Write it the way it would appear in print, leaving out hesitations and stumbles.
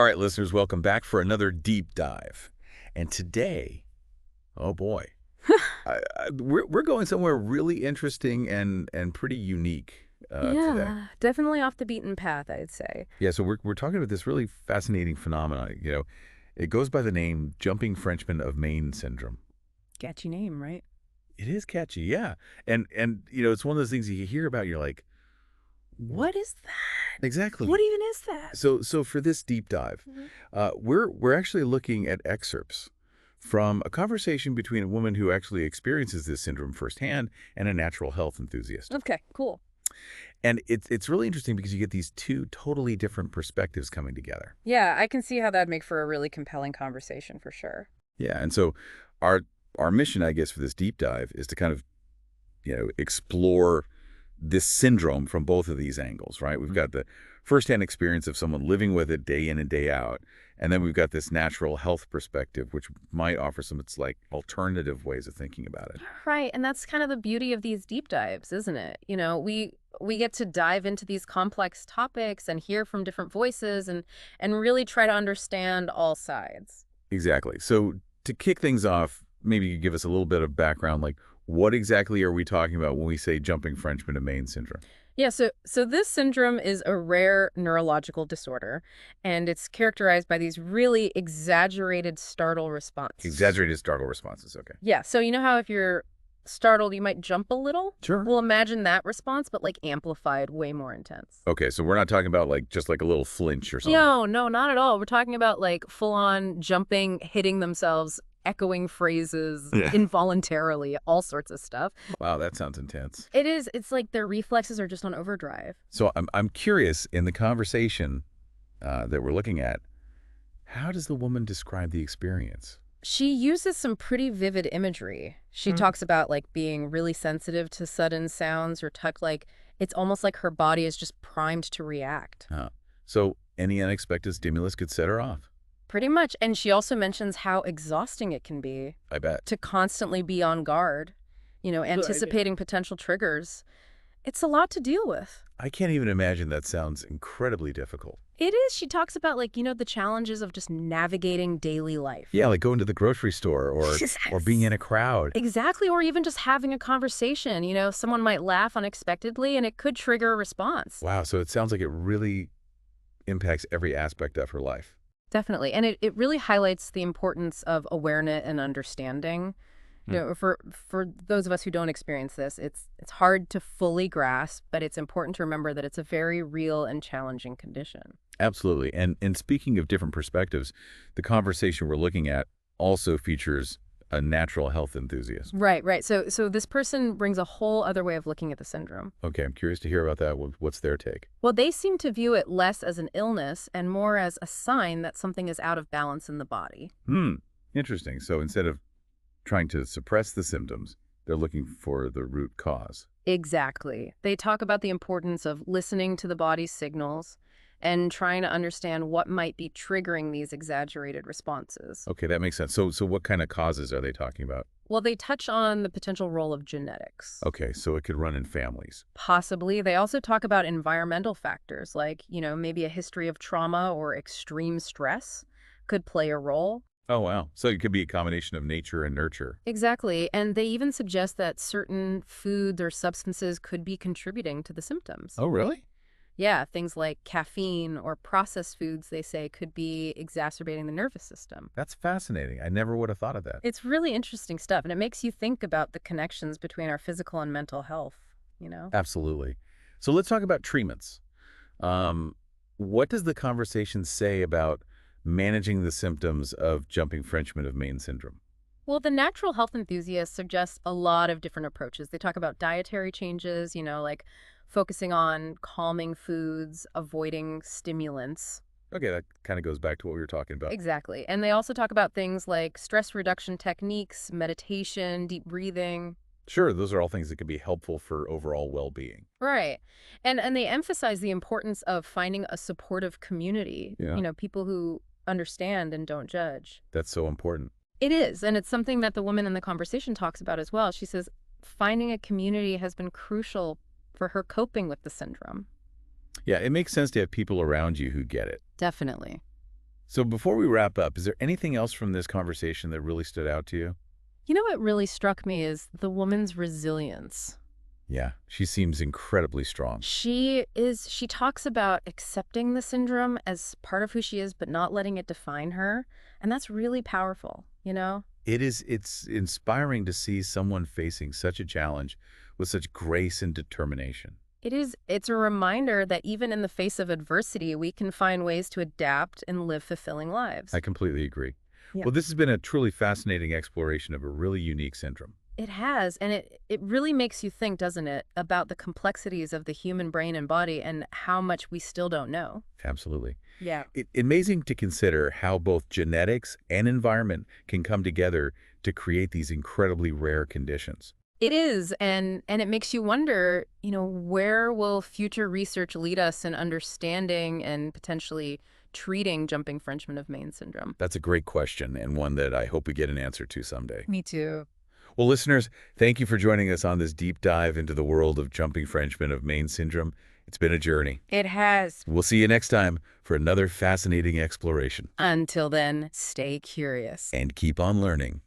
All right, listeners, welcome back for another deep dive. And today, oh boy, we're going somewhere really interesting and pretty unique today. Yeah, definitely off the beaten path, I'd say. Yeah, so we're talking about this really fascinating phenomenon. It goes by the name jumping Frenchman of Maine syndrome. Catchy name, right? It is catchy, yeah. And it's one of those things you hear about, you're like, "Wh- What is that? exactly. What even is that? So for this deep dive, we're actually looking at excerpts from a conversation between a woman who actually experiences this syndrome firsthand and a natural health enthusiast. Okay, cool. And it's really interesting because you get these two totally different perspectives coming together. Yeah, I can see how that'd make for a really compelling conversation for sure. Yeah, and so our our mission, I guess, for this deep dive is to kind of explore this syndrome from both of these angles, right? We've got the firsthand experience of someone living with it day in and day out, and then we've got this natural health perspective, which might offer some, it's like alternative ways of thinking about it. Right, and that's kind of the beauty of these deep dives, isn't it? We get to dive into these complex topics and hear from different voices and really try to understand all sides. Exactly. So to kick things off, maybe you give us a little bit of background, like what exactly are we talking about when we say jumping Frenchman to Maine syndrome? Yeah, so this syndrome is a rare neurological disorder, and it's characterized by these really exaggerated startle responses. Exaggerated startle responses. Okay. Yeah, so you know how if you're startled, you might jump a little? Sure. Well, imagine that response, but like amplified, way more intense. Okay, so we're not talking about like just like a little flinch or something. No, not at all. We're talking about like full-on jumping, hitting themselves, echoing phrases Yeah. involuntarily, all sorts of stuff. Wow, that sounds intense. It is. It's like their reflexes are just on overdrive. So I'm curious in the conversation that we're looking at, how does the woman describe the experience? She uses some pretty vivid imagery. She talks about like being really sensitive to sudden sounds or touch, like it's almost like her body is just primed to react. So any unexpected stimulus could set her off. Pretty much. And she also mentions how exhausting it can be I bet. to constantly be on guard, But anticipating potential triggers. It's a lot to deal with. I can't even imagine that sounds incredibly difficult. It is. She talks about like, the challenges of just navigating daily life. Yeah, like going to the grocery store or being in a crowd. Exactly, or even just having a conversation. Someone might laugh unexpectedly and it could trigger a response. Wow, so it sounds like it really impacts every aspect of her life. Definitely. And it really highlights the importance of awareness and understanding. For those of us who don't experience this, it's hard to fully grasp, but it's important to remember that it's a very real and challenging condition. Absolutely. And speaking of different perspectives, the conversation we're looking at also features a natural health enthusiast. Right. So this person brings a whole other way of looking at the syndrome. Okay, I'm curious to hear about that. What's their take? Well, they seem to view it less as an illness and more as a sign that something is out of balance in the body. Interesting. So instead of trying to suppress the symptoms, they're looking for the root cause. Exactly. They talk about the importance of listening to the body's signals and trying to understand what might be triggering these exaggerated responses. Okay, that makes sense. So what kind of causes are they talking about? Well, they touch on the potential role of genetics. Okay, so it could run in families. Possibly. They also talk about environmental factors like, maybe a history of trauma or extreme stress could play a role. Oh, wow. So it could be a combination of nature and nurture. Exactly. And they even suggest that certain foods or substances could be contributing to the symptoms. Oh, really? Yeah, things like caffeine or processed foods, they say, could be exacerbating the nervous system. That's fascinating. I never would have thought of that. It's really interesting stuff, and it makes you think about the connections between our physical and mental health. Absolutely. So let's talk about treatments. What does the conversation say about managing the symptoms of jumping Frenchman of Maine syndrome? Well, the natural health enthusiast suggests a lot of different approaches. They talk about dietary changes, like focusing on calming foods, avoiding stimulants. Okay, that kind of goes back to what we were talking about. Exactly. And they also talk about things like stress reduction techniques, meditation, deep breathing. Sure, those are all things that could be helpful for overall well-being. Right. And they emphasize the importance of finding a supportive community, Yeah. People who understand and don't judge. That's so important. It is, and it's something that the woman in the conversation talks about as well. She says finding a community has been crucial for her coping with the syndrome. Yeah, it makes sense to have people around you who get it. Definitely. So before we wrap up, is there anything else from this conversation that really stood out to you? You know what really struck me is the woman's resilience. Yeah, she seems incredibly strong. She talks about accepting the syndrome as part of who she is, but not letting it define her. And that's really powerful, you know? It's inspiring to see someone facing such a challenge with such grace and determination. It's a reminder that even in the face of adversity, we can find ways to adapt and live fulfilling lives. I completely agree. Yeah. Well, this has been a truly fascinating exploration of a really unique syndrome. It has, and it really makes you think, doesn't it, about the complexities of the human brain and body and how much we still don't know. Absolutely. Yeah. It's amazing to consider how both genetics and environment can come together to create these incredibly rare conditions. It is, and it makes you wonder, where will future research lead us in understanding and potentially treating jumping Frenchman of Maine syndrome? That's a great question, and one that I hope we get an answer to someday. Me too. Well, listeners, thank you for joining us on this deep dive into the world of jumping Frenchmen of Maine syndrome. It's been a journey. It has. We'll see you next time for another fascinating exploration. Until then, stay curious. And keep on learning.